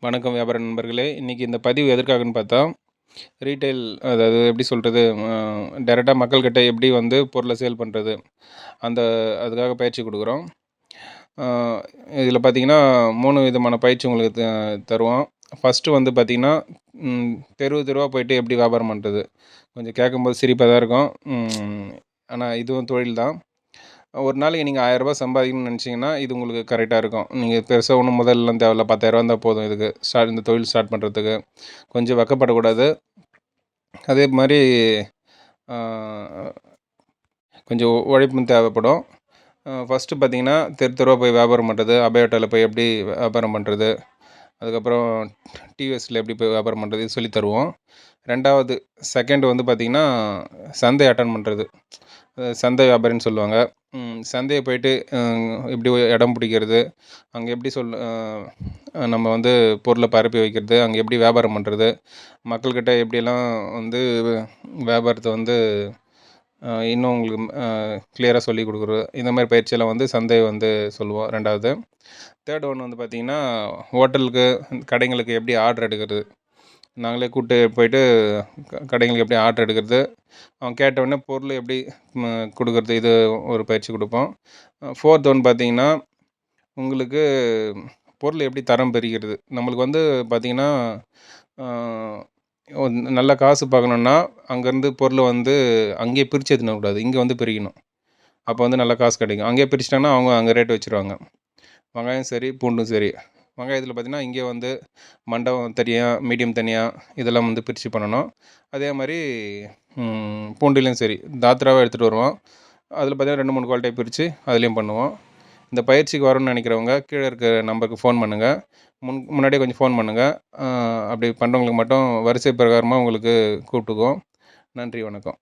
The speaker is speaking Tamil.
வணக்கம் வியாபார நண்பர்களே. இன்றைக்கி இந்த பதிவு எதற்காகன்னு பார்த்தா, ரீட்டெயில் அதாவது எப்படி சொல்கிறது, டைரெக்டாக மக்கள்கிட்ட எப்படி வந்து பொருளை சேல் பண்ணுறது, அந்த அதுக்காக பயிற்சி கொடுக்குறோம். இதில் பார்த்தீங்கன்னா 3 விதமான பயிற்சி உங்களுக்கு தருவோம். ஃபஸ்ட்டு வந்து பார்த்திங்கன்னா, தெரு தெருவாக போயிட்டு எப்படி வியாபாரம் பண்ணுறது. கொஞ்சம் கேட்கும்போது சிரிப்பாக தான் இருக்கும். ஆனால் இதுவும் தொழில் தான். ஒரு நாளைக்கு நீங்கள் ரூ. 1000 சம்பாதிக்கணும்னு நினச்சிங்கன்னா, இது உங்களுக்கு கரெக்டாக இருக்கும். நீங்கள் பெருசாக ஒன்றும் முதல்லாம் தேவையில்ல. ரூ. 10,000 இருந்தால் போதும் இதுக்கு. இந்த தொழில் ஸ்டார்ட் பண்ணுறதுக்கு. கொஞ்சம் வெட்கப்படக்கூடாது. அதே மாதிரி கொஞ்சம் உழைப்பும் தேவைப்படும். ஃபஸ்ட்டு பார்த்தீங்கன்னா, தெரு தெருவாக போய் வியாபாரம் பண்ணுறது, அபய ஆட்டோவில் போய் எப்படி வியாபாரம் பண்ணுறது, அதுக்கப்புறம் டிவிஎஸ்ல எப்படி போய் வியாபாரம் பண்ணுறது, இது சொல்லித் தருவோம். செகண்ட் வந்து பார்த்திங்கன்னா, சந்தை அட்டெண்ட் பண்ணுறது. சந்தை வியாபாரின்னு சொல்லுவாங்க. சந்தையை போயிட்டு எப்படி இடம் பிடிக்கிறது, அங்கே எப்படி நம்ம வந்து பொருளை பரப்பி வைக்கிறது, அங்கே எப்படி வியாபாரம் பண்ணுறது, மக்கள்கிட்ட எப்படியெல்லாம் வந்து வியாபாரத்தை வந்து இன்னும் உங்களுக்கு கிளியராக சொல்லிக் கொடுக்குறது. இந்த மாதிரி பயிற்சியெல்லாம் வந்து சந்தை வந்து சொல்லுவோம். தேர்ட் ஒன் வந்து பார்த்திங்கன்னா, ஹோட்டலுக்கு கடைங்களுக்கு எப்படி ஆர்டர் எடுக்கிறது. நாங்களே கூப்பிட்டு போயிட்டு கடைங்களுக்கு எப்படி ஆர்டர் எடுக்கிறது, அவங்க கேட்டவுடனே பொருள் எப்படி கொடுக்குறது, இது ஒரு பயிற்சி கொடுப்போம். ஃபோர்த் ஒன் பார்த்திங்கன்னா, உங்களுக்கு பொருள் எப்படி தரம் பிரிக்கிறது. நம்மளுக்கு வந்து பார்த்திங்கன்னா, நல்ல காசு பார்க்கணுன்னா அங்கேருந்து பொருளை வந்து அங்கேயே பிரித்து எடுத்துன்னு வரக்கூடாது. இங்கே வந்து பிரிக்கணும். அப்போ வந்து நல்ல காசு கிடைக்கும். அங்கேயே பிரிச்சிட்டாங்கன்னா அவங்க அங்கே ரேட் வச்சுருவாங்க. வெங்காயம் சரி, பூண்டும் சரி. வெங்காயத்தில் பார்த்திங்கன்னா, இங்கே வந்து மண்டபம் தனியாக, மீடியம் தனியாக, இதெல்லாம் வந்து பிரித்து பண்ணணும். அதே மாதிரி பூண்டுலேயும் சரி, தாத்ராவாக எடுத்துகிட்டு வருவோம். அதில் பார்த்திங்கன்னா 2, 3 குவாலிட்டியாக பிரித்து அதுலேயும் பண்ணுவோம். இந்த பயிற்சிக்கு வரணும்னு நினைக்கிறவங்க கீழே இருக்க நம்பருக்கு ஃபோன் பண்ணுங்கள். முன்னாடியே கொஞ்சம் ஃபோன் பண்ணுங்கள். அப்படி பண்ணுறவங்களுக்கு மட்டும் வரிசை பிரகாரமாக உங்களுக்கு கூப்பிட்டுக்குவோம். நன்றி, வணக்கம்.